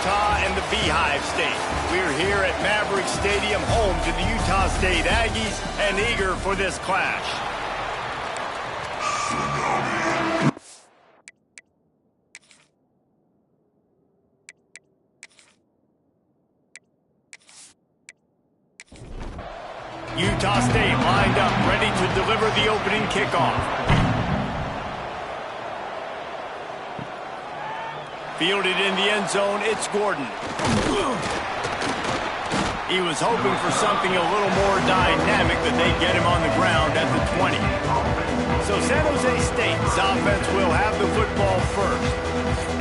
Utah and the Beehive State. We're here at Maverick Stadium, home to the Utah State Aggies, and eager for this clash. Utah State lined up, ready to deliver the opening kickoff. Fielded in the end zone, it's Gordon. He was hoping for something a little more dynamic, but they get him on the ground at the 20. So San Jose State's offense will have the football first.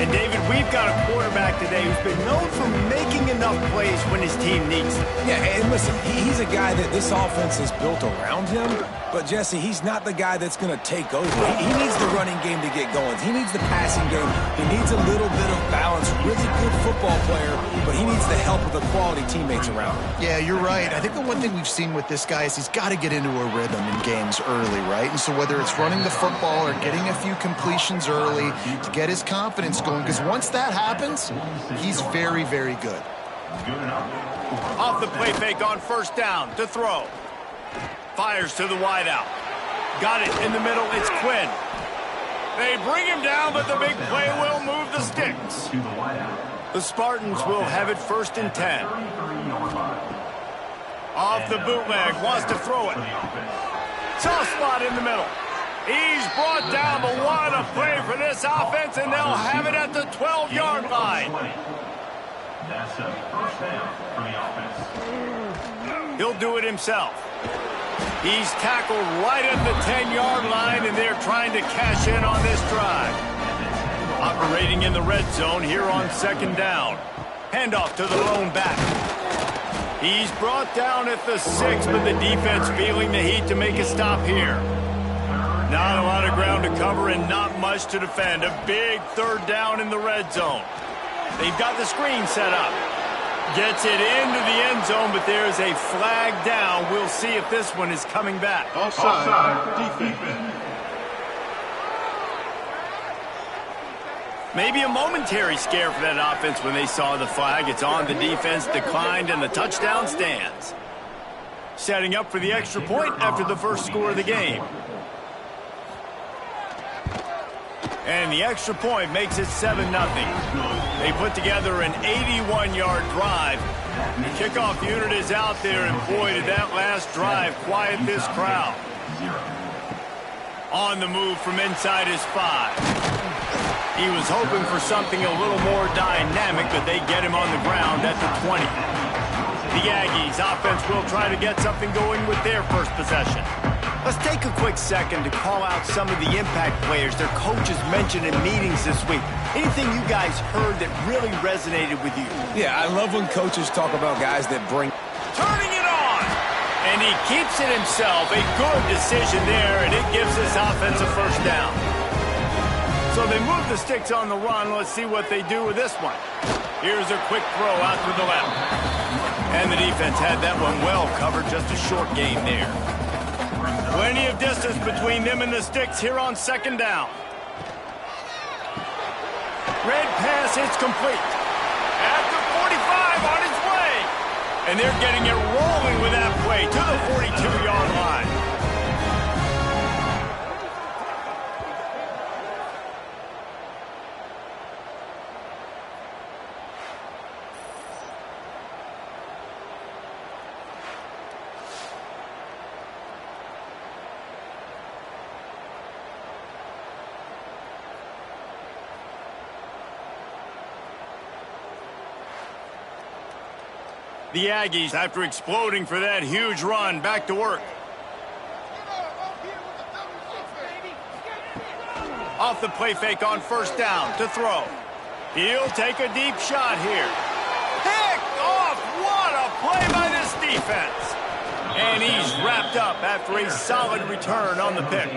And David, we've got a quarterback today who's been known for making enough plays when his team needs them. Yeah, and listen, he's a guy that this offense is built around him. But, Jesse, he's not the guy that's going to take over. He needs the running game to get going. He needs the passing game. He needs a little bit of balance. Really good football player, but he needs the help of the quality teammates around him. Yeah, you're right. I think the one thing we've seen with this guy is he's got to get into a rhythm in games early, right? And so whether it's running the football or getting a few completions early to get his confidence going, because once that happens, he's very, very good. Off the play fake on first down to throw. Fires to the wideout. Got it in the middle. It's Quinn. They bring him down, but the big play will move the sticks. The Spartans will have it 1st and 10. Off the bootleg. Wants to throw it. Soft spot in the middle. He's brought down, but what a play for this offense, and they'll have it at the 12-yard line. That's a first down for the offense. He'll do it himself. He's tackled right at the 10-yard line, and they're trying to cash in on this drive. Operating in the red zone here on 2nd down. Handoff to the lone back. He's brought down at the 6, but the defense feeling the heat to make a stop here. Not a lot of ground to cover and not much to defend. A big 3rd down in the red zone. They've got the screen set up. Gets it into the end zone, but there's a flag down. We'll see if this one is coming back. Offside. Defense. Maybe a momentary scare for that offense when they saw the flag. It's on the defense, declined, and the touchdown stands. Setting up for the extra point after the first score of the game. And the extra point makes it 7-0. They put together an 81-yard drive. The kickoff unit is out there, and boy, did that last drive quiet this crowd. On the move from inside his 5. He was hoping for something a little more dynamic, but they get him on the ground at the 20. The Aggies offense will try to get something going with their first possession. Let's take a quick second to call out some of the impact players their coaches mentioned in meetings this week. Anything you guys heard that really resonated with you? Yeah, I love when coaches talk about guys that bring... Turning it on! And he keeps it himself. A good decision there, and it gives this offense a 1st down. So they move the sticks on the run. Let's see what they do with this one. Here's a quick throw out to the left. And the defense had that one well covered. Just a short gain there. Plenty of distance between them and the sticks here on 2nd down. Red pass, it's complete. At the 45 on its way. And they're getting it rolling with that play to the 42-yard line. The Aggies, after exploding for that huge run, back to work. Off the play fake on 1st down to throw. He'll take a deep shot here. Picked off! What a play by this defense! And he's wrapped up after a solid return on the pick.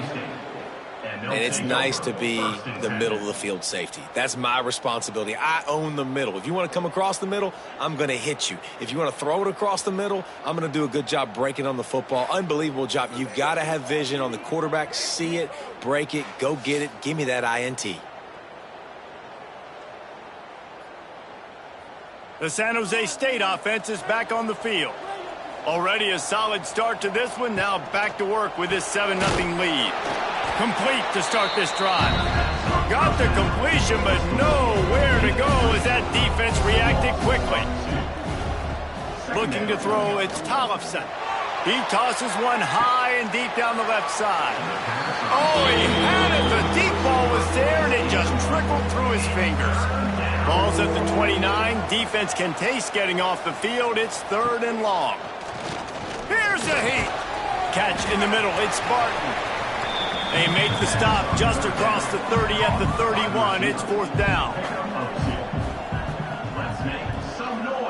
And it's nice to be the middle of the field safety. That's my responsibility. I own the middle. If you want to come across the middle, I'm going to hit you. If you want to throw it across the middle, I'm going to do a good job breaking on the football. Unbelievable job. You've got to have vision on the quarterback. See it, break it, go get it. Give me that INT. The San Jose State offense is back on the field. Already a solid start to this one. Now back to work with this 7-0 lead. Complete to start this drive. Got the completion, but nowhere to go as that defense reacted quickly. Looking to throw, it's Tollefson. He tosses one high and deep down the left side. Oh, he had it. The deep ball was there, and it just trickled through his fingers. Ball's at the 29. Defense can taste getting off the field. It's 3rd and long. Here's a heat. Catch in the middle. It's Barton. They make the stop just across the 30 at the 31. It's 4th down.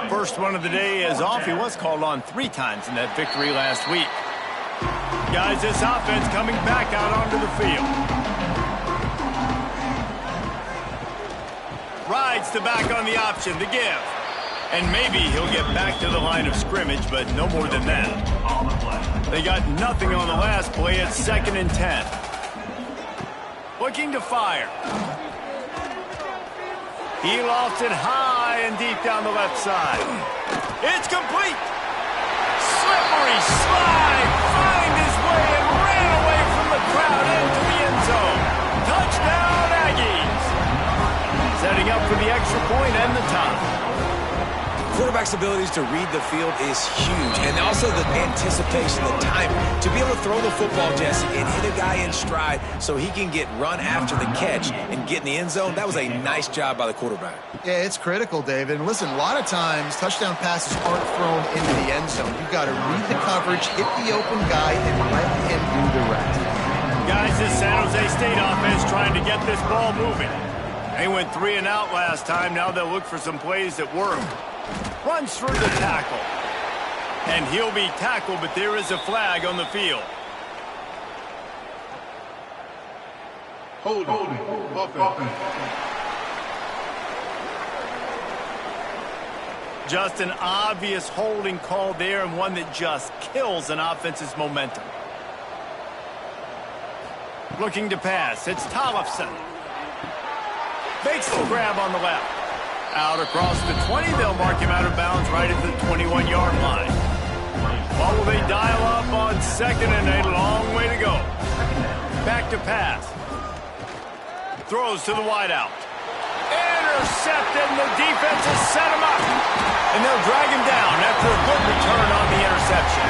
First one of the day is off. He was called on 3 times in that victory last week. Guys, this offense coming back out onto the field. Rides the back on the option to give. And maybe he'll get back to the line of scrimmage, but no more than that. They got nothing on the last play. It's 2nd and 10. Looking to fire. He lofts it high and deep down the left side. It's complete. Slippery slide. Find his way and ran away from the crowd into the end zone. Touchdown, Aggies. Setting up for the extra point and the tie. Quarterback's abilities to read the field is huge, and also the anticipation, the timing. To be able to throw the football, Jesse, and hit a guy in stride so he can get run after the catch and get in the end zone, that was a nice job by the quarterback. Yeah, it's critical, David. And listen, a lot of times touchdown passes aren't thrown into the end zone. You've got to read the coverage, hit the open guy, and let him do the rest. Guys, this San Jose State offense trying to get this ball moving. They went 3 and out last time. Now they'll look for some plays that work. Runs through the tackle. And he'll be tackled, but there is a flag on the field. Holding. Offense. Just an obvious holding call there, and one that just kills an offense's momentum. Looking to pass. It's Tollefson. Makes the grab on the left. Out across the 20, they'll mark him out of bounds right at the 21-yard line. What will they dial up on 2nd and a long way to go? Back to pass. Throws to the wideout. Intercepted, and the defense has set him up. And they'll drag him down after a good return on the interception.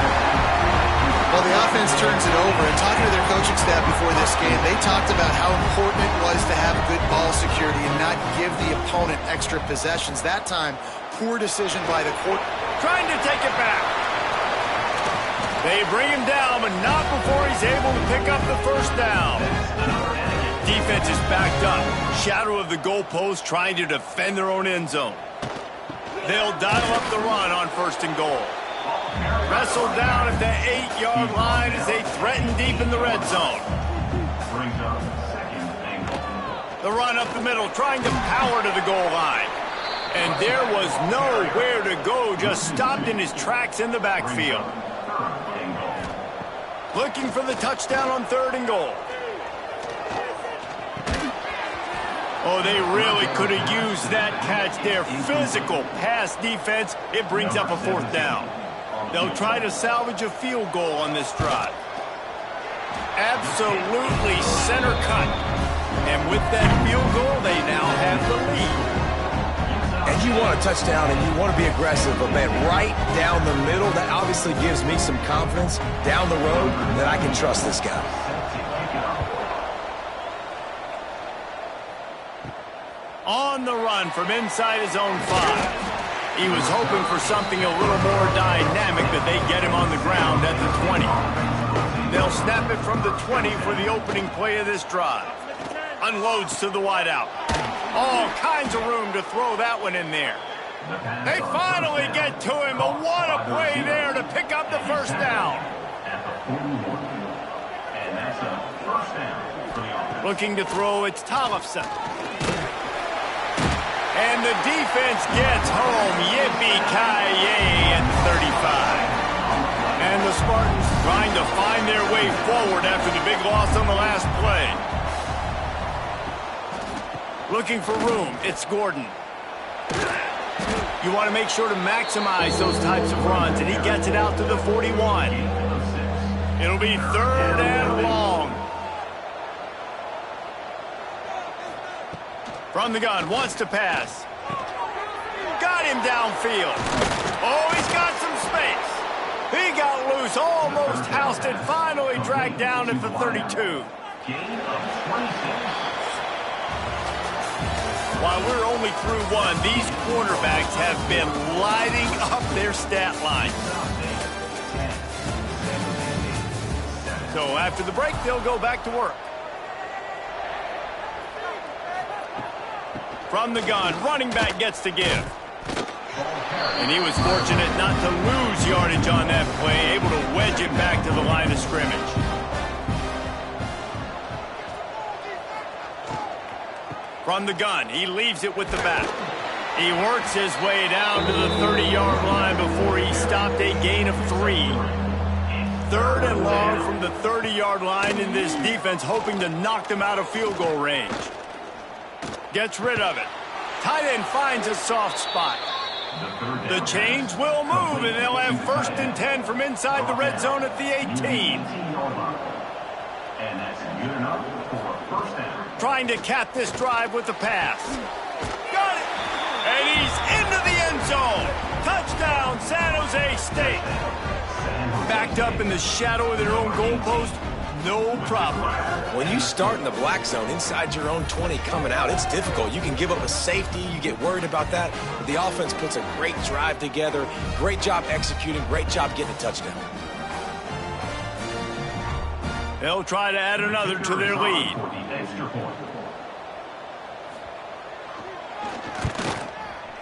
Well, the offense turns it over, and talking to their coaching staff before this game, they talked about how important it was to have good ball security and not give the opponent extra possessions. That time, poor decision by the quarterback. Trying to take it back. They bring him down, but not before he's able to pick up the 1st down. Defense is backed up. Shadow of the goalpost trying to defend their own end zone. They'll dial up the run on 1st and goal. Wrestled down at the 8-yard line as they threaten deep in the red zone. The run up the middle, trying to power to the goal line. And there was nowhere to go, just stopped in his tracks in the backfield. Looking for the touchdown on 3rd and goal. Oh, they really could have used that catch there. Physical pass defense. It brings up a 4th down. They'll try to salvage a field goal on this drive. Absolutely center cut. And with that field goal, they now have the lead. And you want a touchdown and you want to be aggressive, but man, right down the middle, that obviously gives me some confidence down the road that I can trust this guy. On the run from inside his own 5. He was hoping for something a little more dynamic, but they get him on the ground at the 20. They'll snap it from the 20 for the opening play of this drive. Unloads to the wideout. All kinds of room to throw that one in there. They finally get to him, but what a play there to pick up the 1st down. Looking to throw, it's Tollefson. And the defense gets home. Yippee-ki-yay at the 35. And the Spartans trying to find their way forward after the big loss on the last play. Looking for room. It's Gordon. You want to make sure to maximize those types of runs, and he gets it out to the 41. It'll be 3rd and long. From the gun, wants to pass. Got him downfield. Oh, he's got some space. He got loose, almost housed it, finally dragged down at the 32. Gain of 26. While we're only through one, these quarterbacks have been lighting up their stat line. So after the break, they'll go back to work. From the gun, running back gets to give. And he was fortunate not to lose yardage on that play, able to wedge it back to the line of scrimmage. From the gun, he leaves it with the back. He works his way down to the 30-yard line before he stopped a gain of 3. 3rd and long from the 30-yard line, in this defense hoping to knock them out of field goal range. Gets rid of it. Tight end finds a soft spot. The chains will move, and they'll have 1st and 10 from inside the red zone at the 18. And that's good enough for 1st down. Trying to cap this drive with the pass. Got it! And he's into the end zone. Touchdown, San Jose State. Backed up in the shadow of their own goalpost, no problem. When you start in the black zone inside your own 20 coming out, it's difficult. You can give up a safety. You get worried about that. But the offense puts a great drive together. Great job executing. Great job getting a touchdown. They'll try to add another to their lead. For the extra point.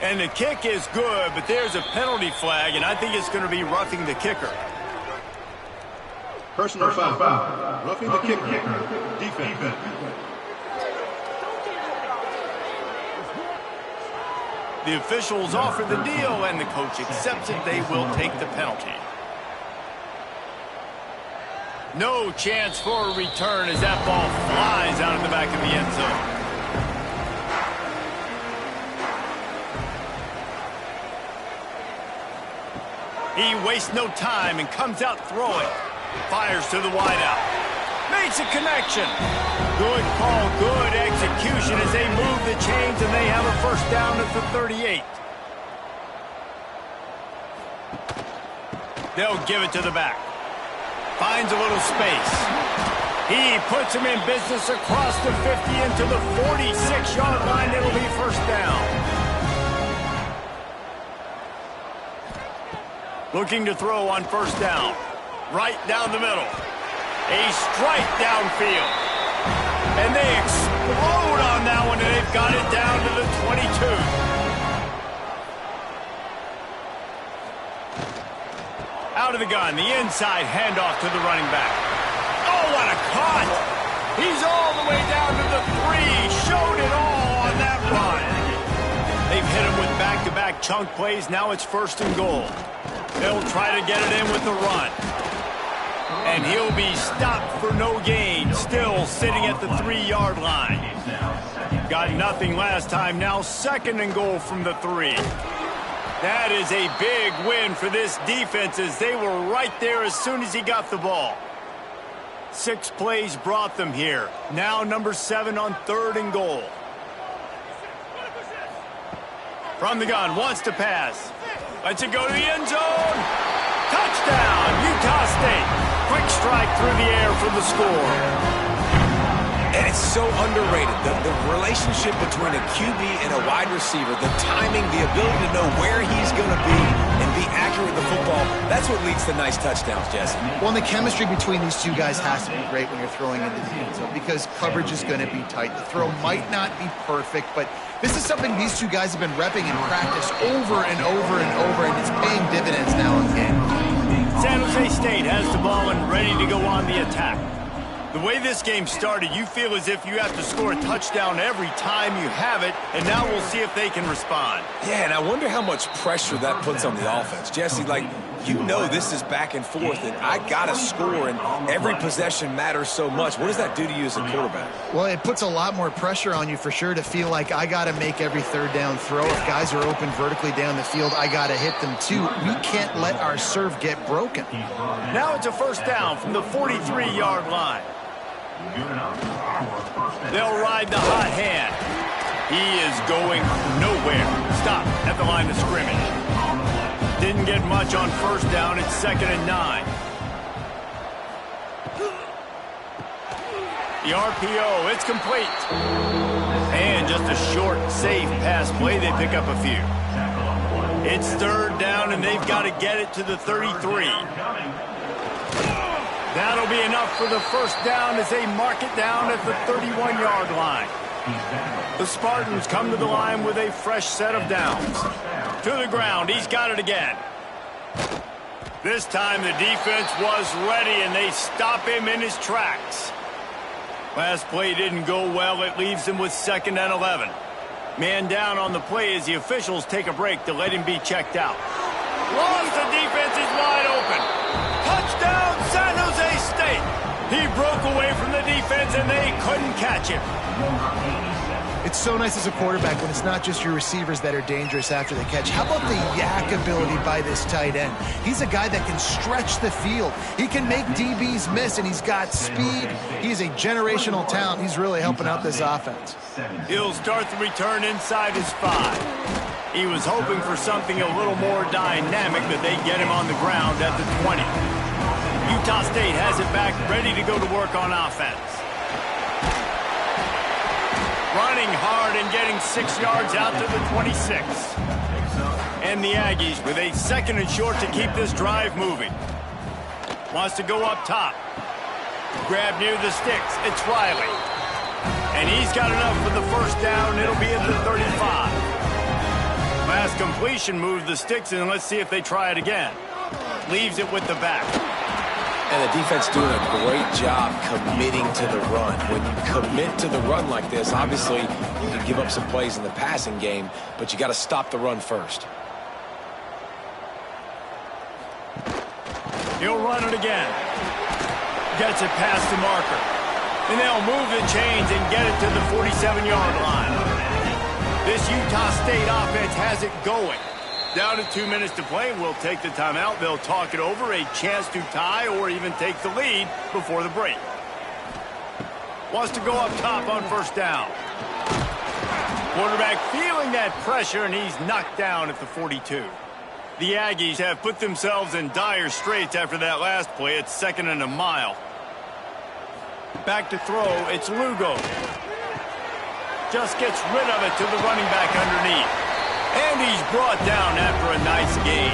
And the kick is good, but there's a penalty flag, and I think it's going to be roughing the kicker. Personal foul. Roughing the kicker. Defense. The officials offer the deal, and the coach accepts it. They will take the penalty. No chance for a return as that ball flies out of the back of the end zone. He wastes no time and comes out throwing. Fires to the wideout. Makes a connection. Good call, good execution as they move the chains, and they have a 1st down at the 38. They'll give it to the back. Finds a little space. He puts him in business across the 50 into the 46-yard line. It'll be 1st down. Looking to throw on 1st down. Right down the middle. A strike downfield. And they explode on that one, and they've got it down to the 22. Out of the gun, the inside handoff to the running back. Oh, what a cut! He's all the way down to the 3. Showed it all on that run. They've hit him with back-to-back chunk plays. Now it's 1st and goal. They'll try to get it in with the run. And he'll be stopped for no gain. Still sitting at the 3-yard line. Got nothing last time. Now 2nd and goal from the 3. That is a big win for this defense as they were right there as soon as he got the ball. 6 plays brought them here. Now number 7 on 3rd and goal. From the gun, wants to pass. Lets it go to the end zone. Touchdown, Utah State. Quick strike through the air for the score. And it's so underrated. The relationship between a QB and a wide receiver, the timing, the ability to know where he's going to be and be accurate with the football, that's what leads to nice touchdowns, Jesse. Well, and the chemistry between these two guys has to be great when you're throwing into the end zone because coverage is going to be tight. The throw might not be perfect, but this is something these two guys have been repping in practice over and over and over, and it's paying dividends now in games. San Jose State has the ball and ready to go on the attack. The way this game started, you feel as if you have to score a touchdown every time you have it, and now we'll see if they can respond. Yeah, and I wonder how much pressure that puts on the offense. Jesse, like, You know this is back and forth, and I got to score, and every possession matters so much. What does that do to you as a quarterback? Well, it puts a lot more pressure on you for sure to feel like I got to make every third down throw. If guys are open vertically down the field, I got to hit them too. We can't let our serve get broken. Now it's a first down from the 43-yard line. They'll ride the hot hand. He is going nowhere. Stop at the line of scrimmage. Didn't get much on first down. It's 2nd and 9. The RPO, it's complete. And just a short, safe pass play. They pick up a few. It's 3rd down, and they've got to get it to the 33. That'll be enough for the first down as they mark it down at the 31-yard line. The Spartans come to the line with a fresh set of downs. To the ground, he's got it again. This time the defense was ready, and they stop him in his tracks. Last play didn't go well. It leaves him with 2nd and 11. Man down on the play as the officials take a break to let him be checked out. Lost, the defense is wide open. Touchdown, San Jose State. He broke away from the defense, and they couldn't catch him. It's so nice as a quarterback when it's not just your receivers that are dangerous after the catch. How about the yak ability by this tight end? He's a guy that can stretch the field. He can make DBs miss, and he's got speed. He's a generational talent. He's really helping out this offense. He'll start the return inside his 5. He was hoping for something a little more dynamic, but they get him on the ground at the 20. Utah State has it back, ready to go to work on offense. Running hard and getting 6 yards out to the 26. And the Aggies with a 2nd and short to keep this drive moving. Wants to go up top. Grab near the sticks. It's Riley. And he's got enough for the first down. It'll be at the 35. Last completion moved the sticks, and let's see if they try it again. Leaves it with the back. And the defense doing a great job committing to the run. When you commit to the run like this, obviously you can give up some plays in the passing game, but you got to stop the run first. He'll run it again. Gets it past the marker. And they'll move the chains and get it to the 47-yard line. This Utah State offense has it going. Down to 2 minutes to play. We'll take the timeout. They'll talk it over. A chance to tie or even take the lead before the break. Wants to go up top on first down. Quarterback feeling that pressure, and he's knocked down at the 42. The Aggies have put themselves in dire straits after that last play. It's 2nd and a mile. Back to throw. It's Lugo. Just gets rid of it to the running back underneath. And he's brought down after a nice gain.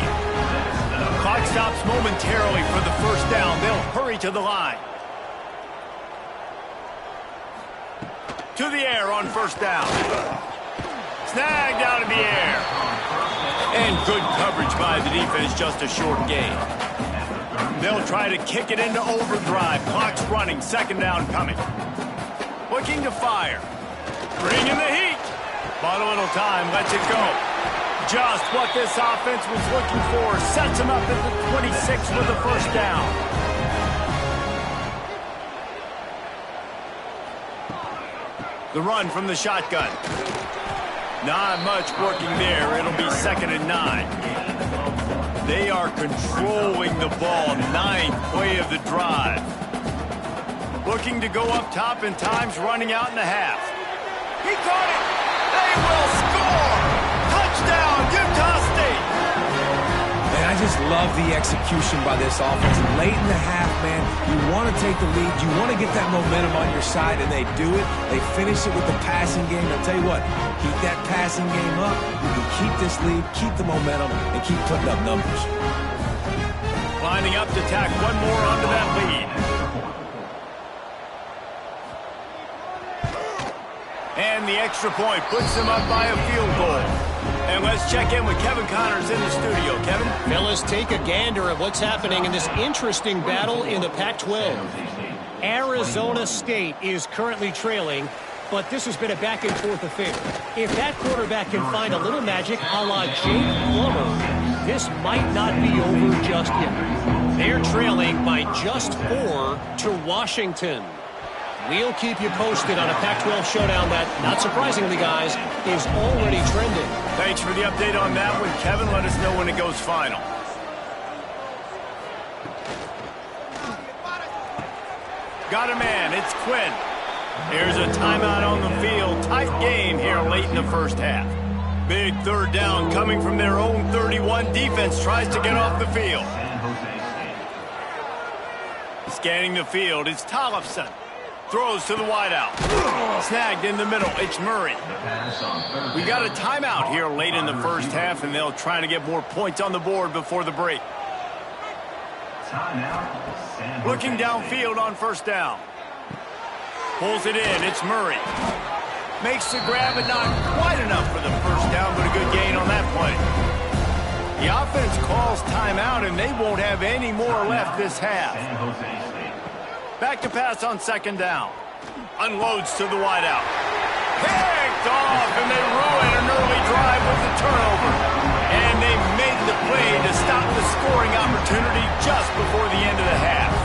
Clock stops momentarily for the first down. They'll hurry to the line. To the air on first down. Snagged out of the air. And good coverage by the defense, just a short gain. They'll try to kick it into overdrive. Clock's running, 2nd down coming. Looking to fire. Bringing the heat. Bought a little time, lets it go. Just what this offense was looking for. Sets him up at the 26 with the first down. The run from the shotgun. Not much working there. It'll be 2nd and 9. They are controlling the ball. 9th play of the drive. Looking to go up top, and time's running out in the half. He caught it. They will score. Touchdown, Utah State. Man, I just love the execution by this offense. Late in the half, man, you want to take the lead. You want to get that momentum on your side, and they do it. They finish it with the passing game. I'll tell you what, keep that passing game up. You can keep this lead, keep the momentum, and keep putting up numbers. Lining up to tack one more onto that lead. And the extra point puts them up by a field goal. And let's check in with Kevin Connors in the studio. Kevin? Fellas, take a gander at what's happening in this interesting battle in the Pac-12. Arizona State is currently trailing, but this has been a back-and-forth affair. If that quarterback can find a little magic a la Jake Plummer, this might not be over just yet. They're trailing by just 4 to Washington. We'll keep you posted on a Pac-12 showdown that, not surprisingly, guys, is already trending. Thanks for the update on that one, Kevin. Let us know when it goes final. Got a man. It's Quinn. Here's a timeout on the field. Tight game here late in the first half. Big third down coming from their own 31. Defense tries to get off the field. Scanning the field. It's Tollefson. Throws to the wideout. Snagged in the middle. It's Murray. We got a timeout here late in the first half, and they'll try to get more points on the board before the break. Looking downfield on first down. Pulls it in. It's Murray. Makes the grab, but not quite enough for the first down, but a good gain on that play. The offense calls timeout, and they won't have any more left this half. Back to pass on second down. Unloads to the wideout. Picked off, and they ruin an early drive with the turnover. And they made the play to stop the scoring opportunity just before the end of the half.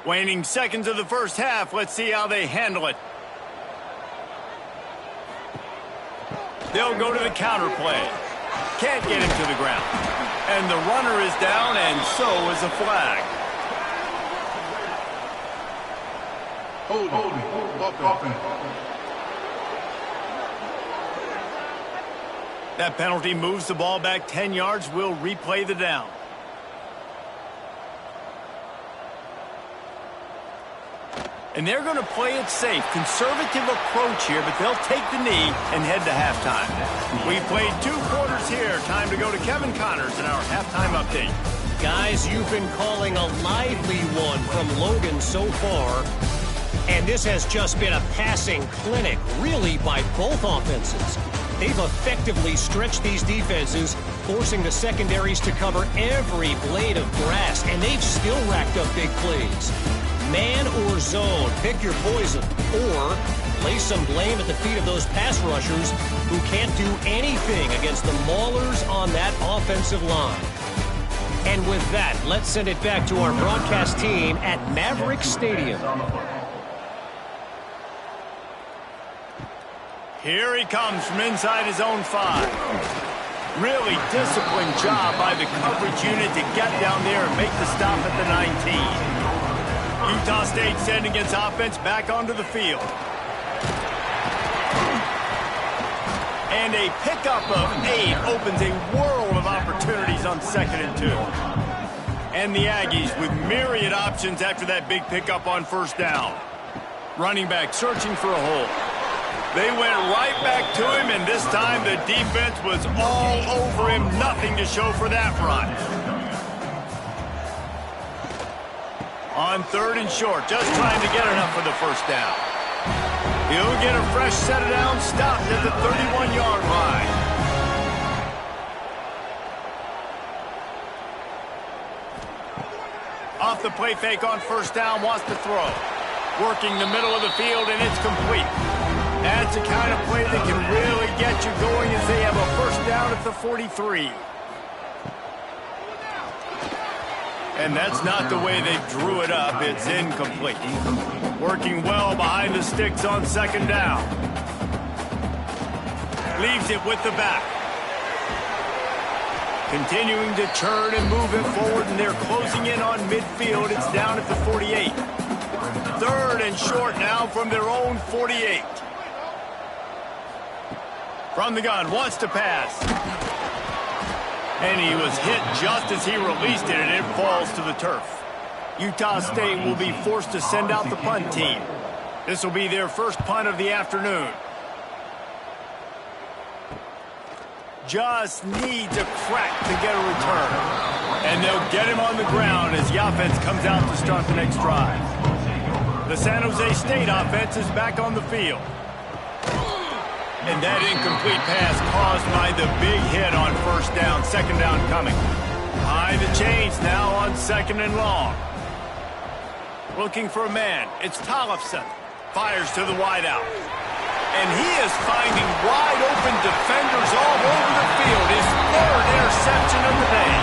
Waning seconds of the first half. Let's see how they handle it. They'll go to the counter play. Can't get him to the ground. And the runner is down, and so is a flag. That penalty moves the ball back 10 yards. We'll replay the down. And they're going to play it safe. Conservative approach here, but they'll take the knee and head to halftime. We've played 2 quarters here. Time to go to Kevin Connors in our halftime update. Guys, you've been calling a lively one from Logan so far. And this has just been a passing clinic, really, by both offenses. They've effectively stretched these defenses, forcing the secondaries to cover every blade of grass, and they've still racked up big plays. Man or zone, pick your poison, or lay some blame at the feet of those pass rushers who can't do anything against the maulers on that offensive line. And with that, let's send it back to our broadcast team at Maverick Stadium. Here he comes from inside his own 5. Really disciplined job by the coverage unit to get down there and make the stop at the 19. Utah State sending its offense back onto the field. And a pickup of 8 opens a world of opportunities on 2nd and 2. And the Aggies with myriad options after that big pickup on first down. Running back searching for a hole. They went right back to him, and this time the defense was all over him. Nothing to show for that run. On 3rd and short, just trying to get enough for the first down. He'll get a fresh set of downs, stopped at the 31-yard line. Off the play fake on first down, wants to throw. Working the middle of the field, and it's complete. That's the kind of play that can really get you going as they have a first down at the 43. And that's not the way they drew it up. It's incomplete. Working well behind the sticks on 2nd down. Leaves it with the back. Continuing to turn and move it forward, and they're closing in on midfield. It's down at the 48. 3rd and short now from their own 48. From the gun, wants to pass. And he was hit just as he released it, and it falls to the turf. Utah State will be forced to send out the punt team. This will be their first punt of the afternoon. Just needs a crack to get a return. And they'll get him on the ground as the offense comes out to start the next drive. The San Jose State offense is back on the field. And that incomplete pass caused by the big hit on first down. Second down coming. Behind the chains now on second and long. Looking for a man. It's Tollefson. Fires to the wideout. And he is finding wide open defenders all over the field. His third interception of the day.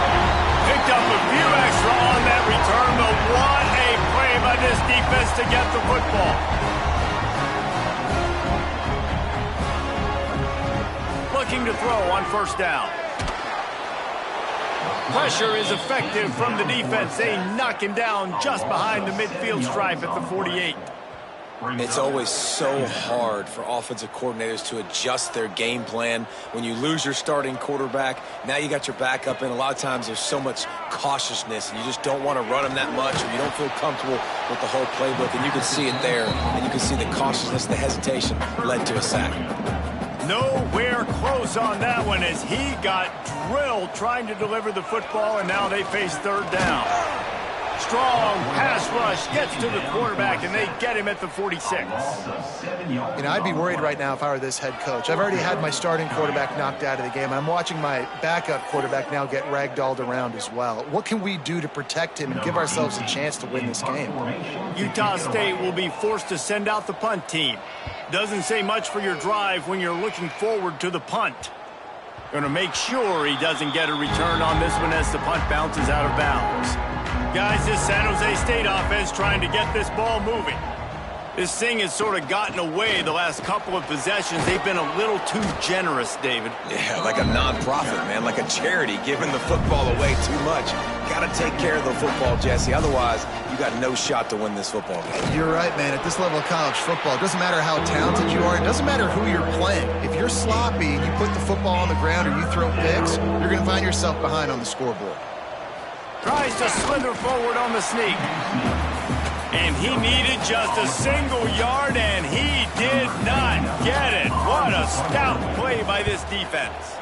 Picked up a few extra on that return, but what a play by this defense to get the football. Looking to throw on first down. Pressure is effective from the defense. They knock him down just behind the midfield stripe at the 48. It's always so hard for offensive coordinators to adjust their game plan. When you lose your starting quarterback, now you got your backup in. A lot of times there's so much cautiousness, and you just don't want to run them that much, or you don't feel comfortable with the whole playbook, and you can see it there, and you can see the cautiousness, the hesitation led to a sack. Nowhere close on that one as he got drilled trying to deliver the football, and now they face third down. Strong pass rush gets to the quarterback, and they get him at the 46. I'd be worried right now if I were this head coach. I've already had my starting quarterback knocked out of the game. I'm watching my backup quarterback now get ragdolled around as well. What can we do to protect him and give ourselves a chance to win this game? Utah State will be forced to send out the punt team. Doesn't say much for your drive when you're looking forward to the punt. Going to make sure he doesn't get a return on this one as the punt bounces out of bounds. Guys, this San Jose State offense trying to get this ball moving. This thing has sort of gotten away the last couple of possessions. They've been a little too generous, David. Yeah, like a nonprofit, man, like a charity, giving the football away too much. Got to take care of the football, Jesse. Otherwise, you got no shot to win this football game. You're right, man. At this level of college football, it doesn't matter how talented you are. It doesn't matter who you're playing. If you're sloppy and you put the football on the ground or you throw picks, you're going to find yourself behind on the scoreboard. Tries to slither forward on the sneak. And he needed just a single yard, and he did not get it. What a stout play by this defense.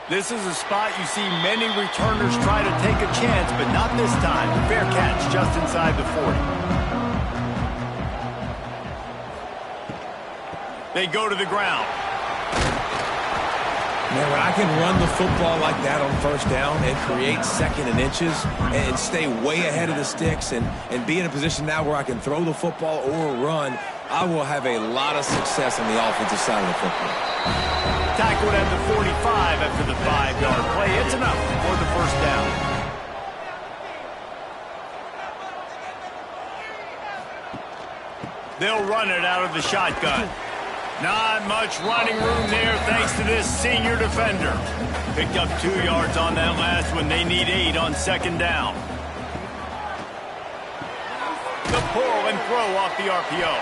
This is a spot you see many returners try to take a chance, but not this time. Fair catch just inside the 40. They go to the ground. Man, when I can run the football like that on first down and create second and inches and stay way ahead of the sticks and be in a position now where I can throw the football or run, I will have a lot of success on the offensive side of the football. Tackled at the 45 after the 5-yard play. It's enough for the first down. They'll run it out of the shotgun. Not much running room there thanks to this senior defender. Picked up 2 yards on that last one. They need 8 on second down. The pull and throw off the RPO.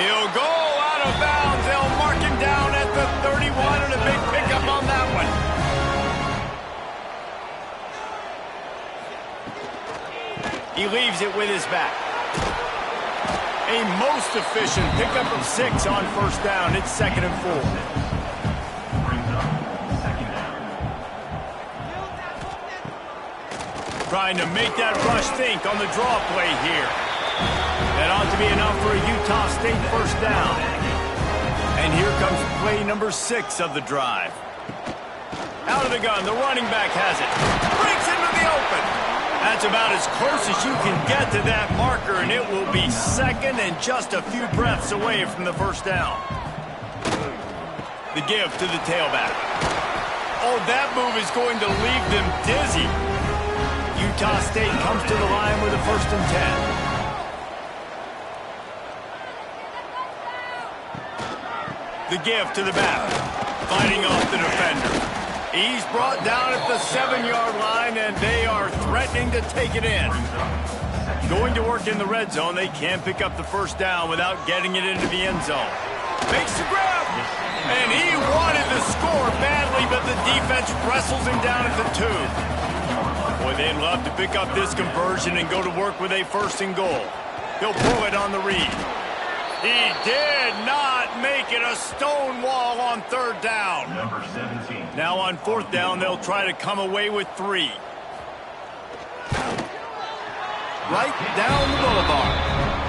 He'll go out of bounds. They'll mark him down at the 31 and a big pickup on that one. He leaves it with his back. A most efficient pickup of 6 on first down. It's 2nd and 4. Trying to make that rush think on the draw play here. That ought to be enough for a Utah State first down. And here comes play number 6 of the drive. Out of the gun, the running back has it. Breaks into the open. That's about as close as you can get to that marker, and it will be 2nd and just a few breaths away from the first down. The give to the tailback. Oh, that move is going to leave them dizzy. Utah State comes to the line with a 1st and 10. The give to the back. Fighting off the defender. He's brought down at the 7-yard line, and they are threatening to take it in. Going to work in the red zone. They can't pick up the first down without getting it into the end zone. Makes the grab, and he wanted the score badly, but the defense wrestles him down at the 2. Boy, they'd love to pick up this conversion and go to work with a 1st and goal. He'll pull it on the read. He did not make it. A stone wall on 3rd down. Number 17. Now on 4th down, they'll try to come away with 3. Right down the boulevard.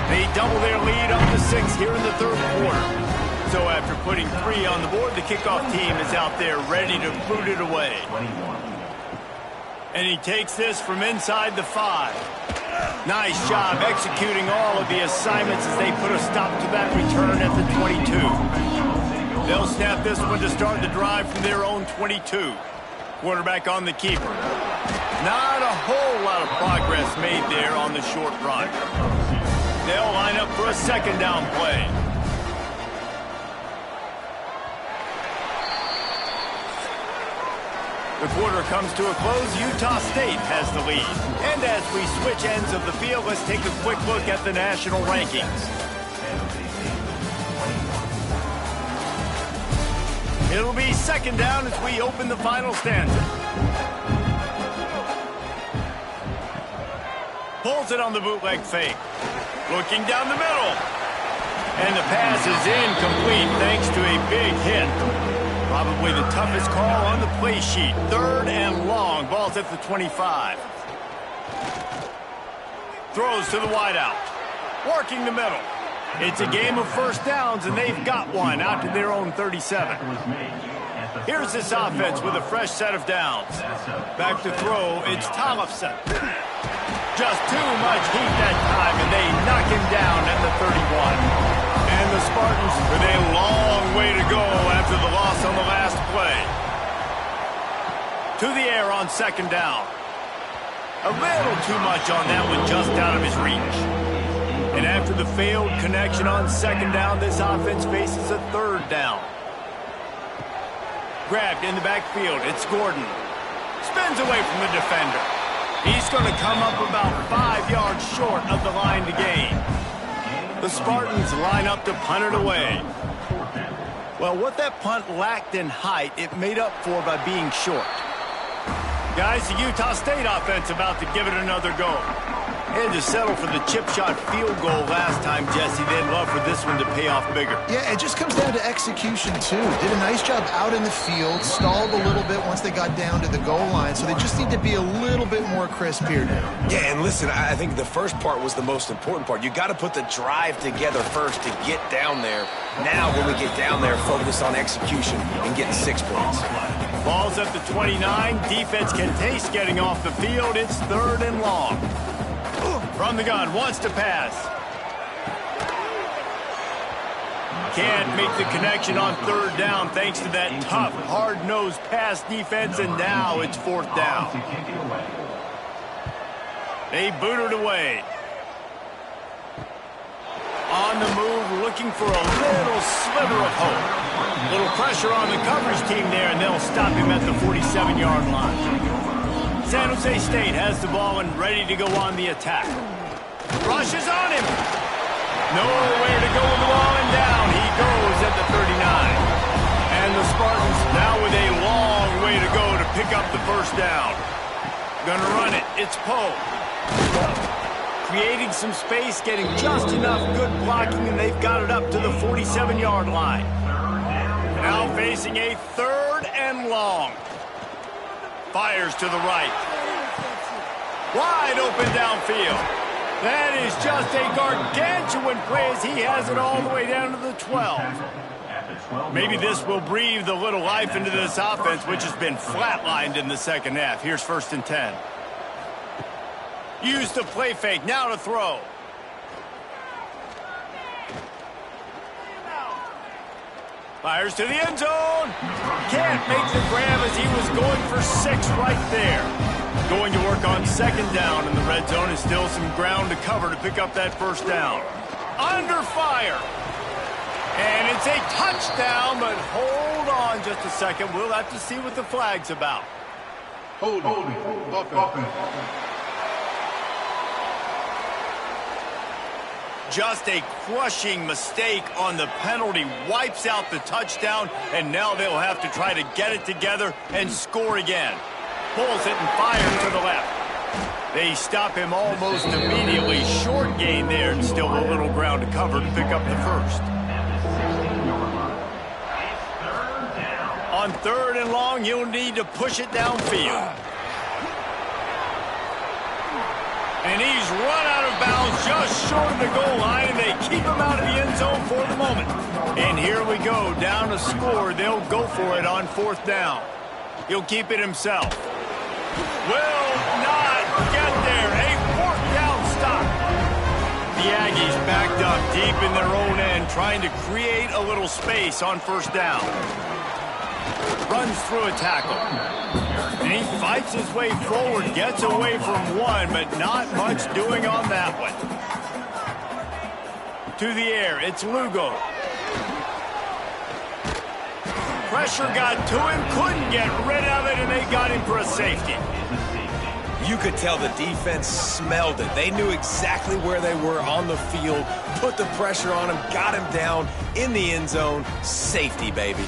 They double their lead up to 6 here in the 3rd quarter. So after putting 3 on the board, the kickoff team is out there ready to boot it away. And he takes this from inside the 5. Nice job executing all of the assignments as they put a stop to that return at the 22. They'll snap this one to start the drive from their own 22. Quarterback on the keeper. Not a whole lot of progress made there on the short run. They'll line up for a second down play. The quarter comes to a close. Utah State has the lead. And as we switch ends of the field, let's take a quick look at the national rankings. It'll be second down as we open the final stanza. Pulls it on the bootleg fake. Looking down the middle. And the pass is incomplete thanks to a big hit. Probably the toughest call on the play sheet. 3rd and long. Ball's at the 25. Throws to the wideout. Working the middle. It's a game of first downs, and they've got one out to their own 37. Here's this offense with a fresh set of downs. Back to throw, it's Tollefson. Just too much heat that time, and they knock him down at the 31. And the Spartans with a long way to go after the loss on the last play. To the air on second down. A little too much on that one, just out of his reach. And after the failed connection on second down, this offense faces a 3rd down. Grabbed in the backfield, it's Gordon. Spins away from the defender. He's going to come up about 5 yards short of the line to gain. The Spartans line up to punt it away. Well, what that punt lacked in height, it made up for by being short. Guys, the Utah State offense about to give it another go. They had to settle for the chip shot field goal last time, Jesse. They'd love for this one to pay off bigger. Yeah, it just comes down to execution, too. Did a nice job out in the field, stalled a little bit once they got down to the goal line, so they just need to be a little bit more crisp here now. Yeah, and listen, I think the first part was the most important part. You got to put the drive together first to get down there. Now, when we get down there, focus on execution and getting 6 points. Ball's at the 29. Defense can taste getting off the field. It's 3rd and long. From the gun, wants to pass. Can't make the connection on 3rd down thanks to that tough, hard-nosed pass defense, and now it's 4th down. They boot it away. On the move, looking for a little sliver of hope. Little pressure on the coverage team there, and they'll stop him at the 47-yard line. San Jose State has the ball and ready to go on the attack. Rushes on him. Nowhere to go with the ball, and down he goes at the 39. And the Spartans now with a long way to go to pick up the first down. Gonna run it. It's Poe. Creating some space, getting just enough good blocking, and they've got it up to the 47-yard line. Now facing a 3rd and long. Fires to the right. Wide open downfield. That is just a gargantuan play as he has it all the way down to the 12. Maybe this will breathe a little life into this offense, which has been flatlined in the second half. Here's 1st and 10. Use the play fake. Now to throw. Fires to the end zone. Can't make the grab as he was going for 6 right there. Going to work on second down in the red zone, and still some ground to cover to pick up that first down. Under fire. And it's a touchdown, but hold on just a second. We'll have to see what the flag's about. Holding. Offense. Just a crushing mistake on the penalty. Wipes out the touchdown, and now they'll have to try to get it together and score again. Pulls it and fires to the left. They stop him almost immediately. Short gain there, and still a little ground to cover to pick up the first. On 3rd and long, you'll need to push it downfield. And he's run out of bounds just short of the goal line, and they keep him out of the end zone for the moment. And here we go, down to score. They'll go for it on 4th down. He'll keep it himself. Will not get there. A 4th down stop. The Aggies backed up deep in their own end, trying to create a little space on 1st down. Runs through a tackle. And he fights his way forward, gets away from one, but not much doing on that one. To the air, it's Lugo. Pressure got to him, couldn't get rid of it, and they got him for a safety. You could tell the defense smelled it. They knew exactly where they were on the field, put the pressure on him, got him down in the end zone. Safety, baby.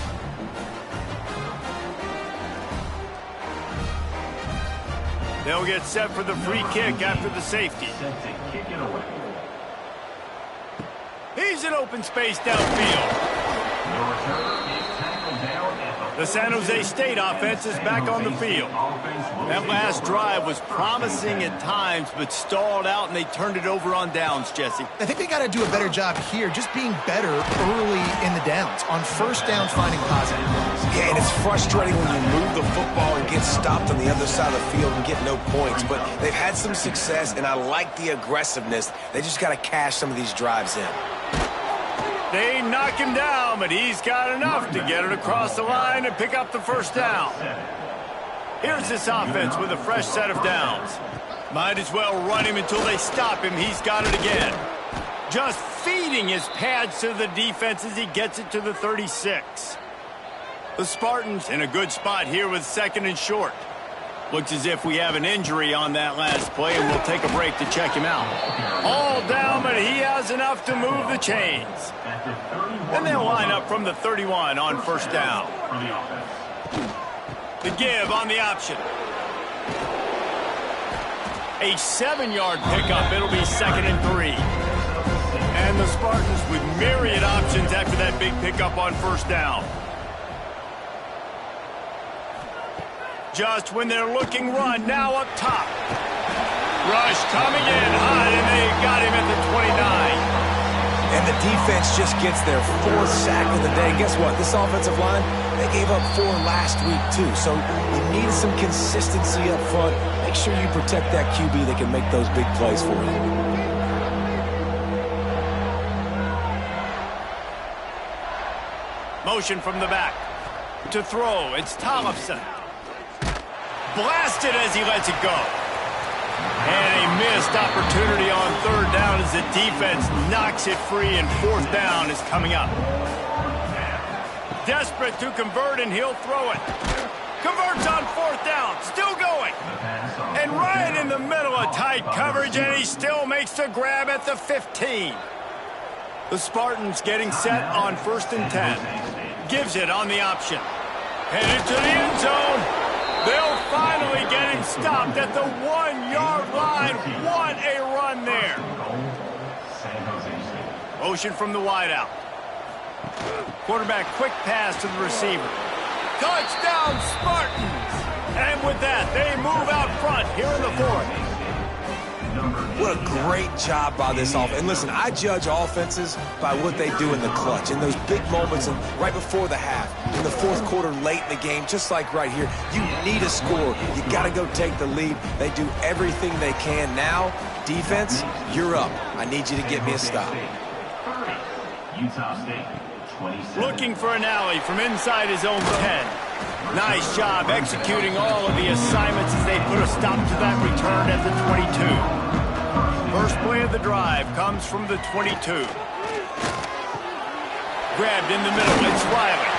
They'll get set for the free kick after the safety. He's in open space downfield. The San Jose State offense is back on the field. That last drive was promising at times, but stalled out, and they turned it over on downs, Jesse. I think they got to do a better job here, just being better early in the downs. On 1st down, finding positive plays. Yeah, and it's frustrating when you move the football and get stopped on the other side of the field and get no points. But they've had some success, and I like the aggressiveness. They just got to cash some of these drives in. They knock him down, but he's got enough to get it across the line and pick up the 1st down. Here's this offense with a fresh set of downs. Might as well run him until they stop him. He's got it again. Just feeding his pads to the defense as he gets it to the 36. The Spartans in a good spot here with 2nd and short. Looks as if we have an injury on that last play, and we'll take a break to check him out. All down, but he has enough to move the chains. And they'll line up from the 31 on 1st down. The give on the option. A 7-yard pickup. It'll be 2nd and 3. And the Spartans with myriad options after that big pickup on 1st down. Just when they're looking run, now up top. Rush coming in hot, and they got him at the 29. And the defense just gets their 4th sack of the day. Guess what? This offensive line, they gave up 4 last week, too. So you need some consistency up front. Make sure you protect that QB that can make those big plays for you. Motion from the back. To throw, it's Tollefson. Blasted as he lets it go. And a missed opportunity on 3rd down as the defense knocks it free, and 4th down is coming up. Desperate to convert, and he'll throw it. Converts on 4th down, still going. And right in the middle of tight coverage, and he still makes the grab at the 15. The Spartans getting set on 1st and 10. Gives it on the option. Headed to the end zone. They'll finally get him stopped at the 1-yard line. What a run there. Motion from the wideout. Quarterback quick pass to the receiver. Touchdown Spartans. And with that, they move out front here in the 4th. What a great job by this offense. And listen, I judge offenses by what they do in the clutch, in those big moments and right before the half, in the 4th quarter, late in the game, just like right here. You need a score. You got to go take the lead. They do everything they can. Now, defense, you're up. I need you to get me a stop. Looking for an alley from inside his own 10. Nice job executing all of the assignments as they put a stop to that return at the 22. First play of the drive comes from the 22. Grabbed in the middle, it's Riley.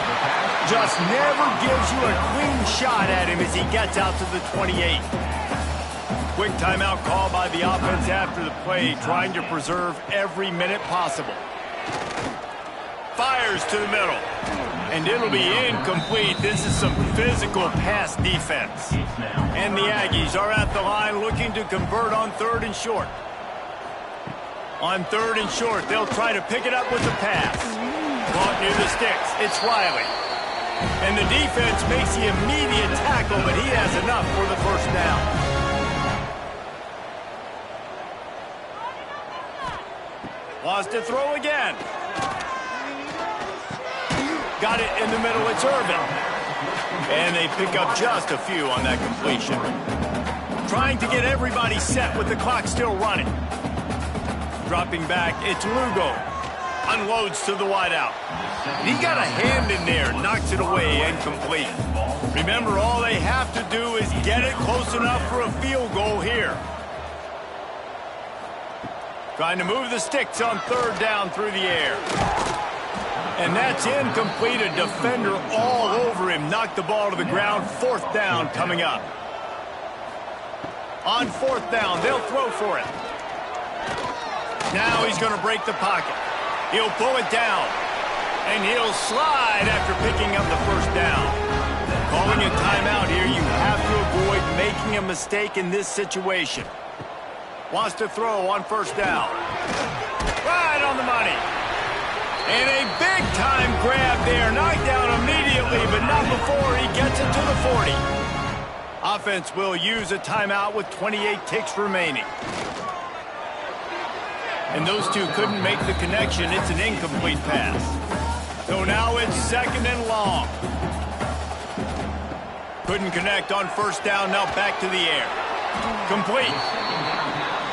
Just never gives you a clean shot at him as he gets out to the 28. Quick timeout call by the offense after the play, trying to preserve every minute possible. Fires to the middle. And it'll be incomplete. This is some physical pass defense. And the Aggies are at the line looking to convert on 3rd and short. On 3rd and short, they'll try to pick it up with the pass. Caught near the sticks. It's Riley. And the defense makes the immediate tackle, but he has enough for the 1st down. Wants to throw again. Got it in the middle. It's Irvin. And they pick up just a few on that completion. Trying to get everybody set with the clock still running. Dropping back, it's Lugo. Unloads to the wideout. He got a hand in there, knocks it away, incomplete. Remember, all they have to do is get it close enough for a field goal here. Trying to move the sticks on third down through the air. And that's incomplete. A defender all over him. Knocked the ball to the ground. Fourth down coming up. On fourth down, they'll throw for it. Now he's going to break the pocket. He'll pull it down. And he'll slide after picking up the first down. Calling a timeout here, you have to avoid making a mistake in this situation. Wants to throw on first down. Right on the money. And a big-time grab there. Knocked down immediately, but not before he gets it to the 40. Offense will use a timeout with 28 ticks remaining. And those two couldn't make the connection. It's an incomplete pass. So now it's second and long. Couldn't connect on first down. Now back to the air. Complete.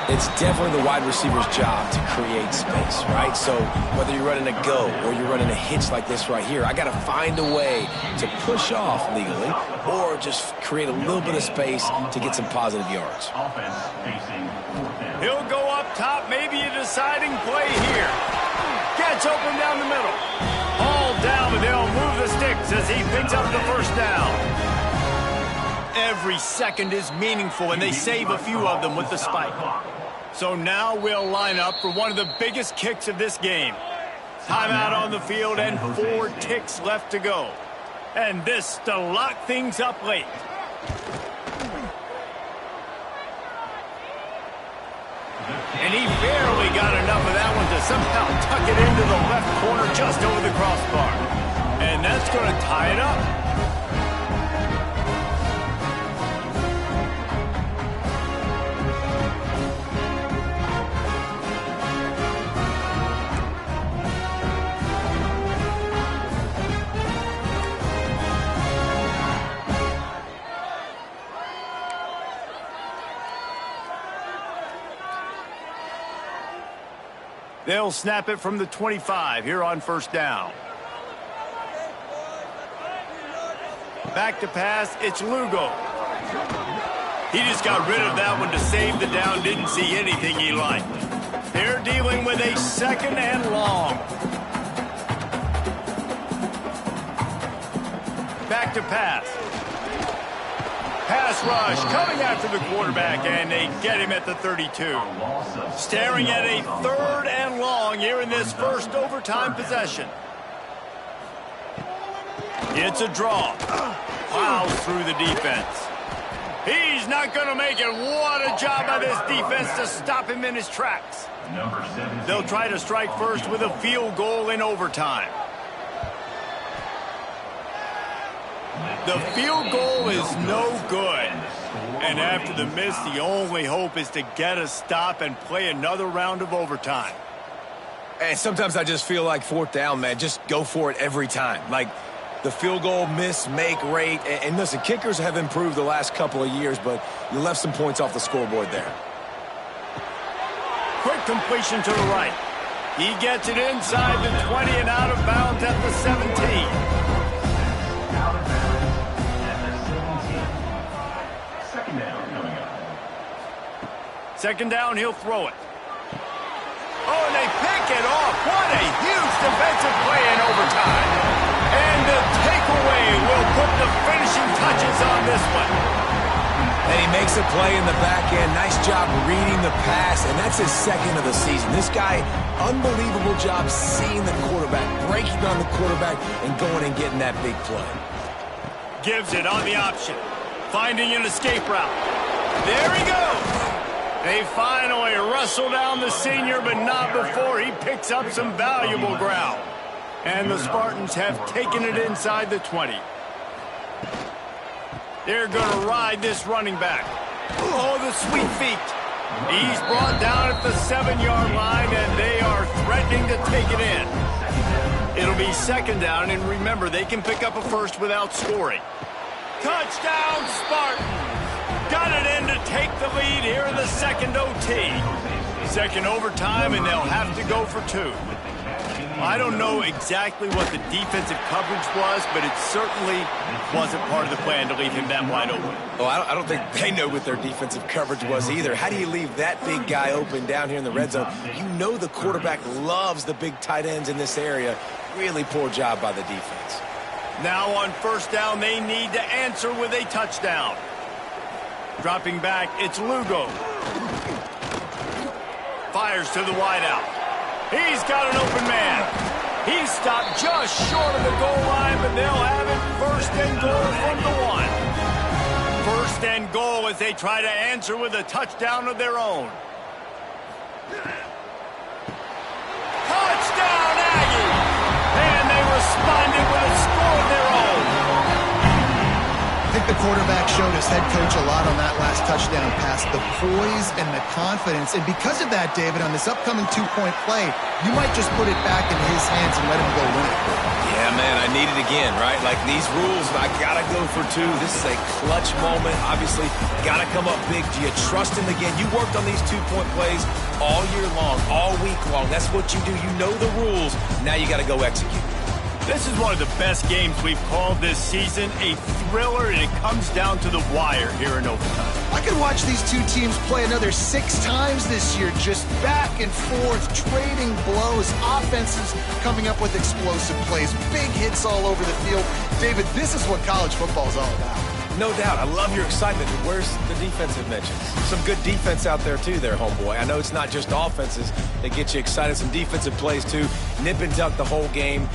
It's definitely the wide receiver's job to create space, right? So whether you're running a go or you're running a hitch like this right here, I got to find a way to push off legally or just create a little bit of space to get some positive yards. He'll go up top, maybe a deciding play here. Gets open down the middle. All down, but they'll move the sticks as he picks up the first down. Every second is meaningful, and they save a few of them with the spike. So now we'll line up for one of the biggest kicks of this game. Timeout on the field and 4 ticks left to go. And this to lock things up late. And he barely got enough of that one to somehow tuck it into the left corner just over the crossbar. And that's going to tie it up. They'll snap it from the 25 here on first down. Back to pass, it's Lugo. He just got rid of that one to save the down, didn't see anything he liked. They're dealing with a second and long. Back to pass. Pass rush coming after the quarterback, and they get him at the 32. Staring at a third and long here in this first overtime possession. It's a draw. Plows through the defense. He's not going to make it. What a job by this defense to stop him in his tracks. They'll try to strike first with a field goal in overtime. The field goal is no good. And after the miss, the only hope is to get a stop and play another round of overtime. And sometimes I just feel like fourth down, man, just go for it every time. Like the field goal miss, make rate. And listen, kickers have improved the last couple of years, but you left some points off the scoreboard there. Quick completion to the right. He gets it inside the 20 and out of bounds at the 17. Second down, he'll throw it. Oh, and they pick it off. What a huge defensive play in overtime. And the takeaway will put the finishing touches on this one. And he makes a play in the back end. Nice job reading the pass, and that's his second of the season. This guy, unbelievable job seeing the quarterback, breaking on the quarterback, and going and getting that big play. Gives it on the option. Finding an escape route. There he goes. They finally wrestle down the senior, but not before he picks up some valuable ground. And the Spartans have taken it inside the 20. They're going to ride this running back. Oh, the sweet feet. He's brought down at the 7-yard line, and they are threatening to take it in. It'll be second down, and remember, they can pick up a first without scoring. Touchdown, Spartans! Got it in to take the lead here in the second OT. Second overtime, and they'll have to go for 2. I don't know exactly what the defensive coverage was, but it certainly wasn't part of the plan to leave him that wide open. Oh, I don't think they know what their defensive coverage was either. How do you leave that big guy open down here in the red zone? You know the quarterback loves the big tight ends in this area. Really poor job by the defense. Now on first down, they need to answer with a touchdown. Dropping back, it's Lugo. Fires to the wideout. He's got an open man. He's stopped just short of the goal line, but they'll have it first and goal from the 1. First and goal as they try to answer with a touchdown of their own. Touchdown, Aggie! And they responded with a score of their own. I think the quarterback showed his head coach a lot on that last touchdown pass, the poise and the confidence. And because of that, David, on this upcoming 2-point play, you might just put it back in his hands and let him go win it. Yeah, man, I need it again, right? Like these rules, I got to go for 2. This is a clutch moment. Obviously, got to come up big. Do you trust him again? You worked on these 2-point plays all year long, all week long. That's what you do. You know the rules. Now you got to go execute. This is one of the best games we've called this season, a thriller, and it comes down to the wire here in overtime. I could watch these two teams play another 6 times this year, just back and forth, trading blows, offenses coming up with explosive plays, big hits all over the field. David, this is what college football is all about. No doubt. I love your excitement. Where's the defensive mentions? Some good defense out there, too, there, homeboy. I know it's not just offenses that get you excited. Some defensive plays, too. Nip and tuck the whole game.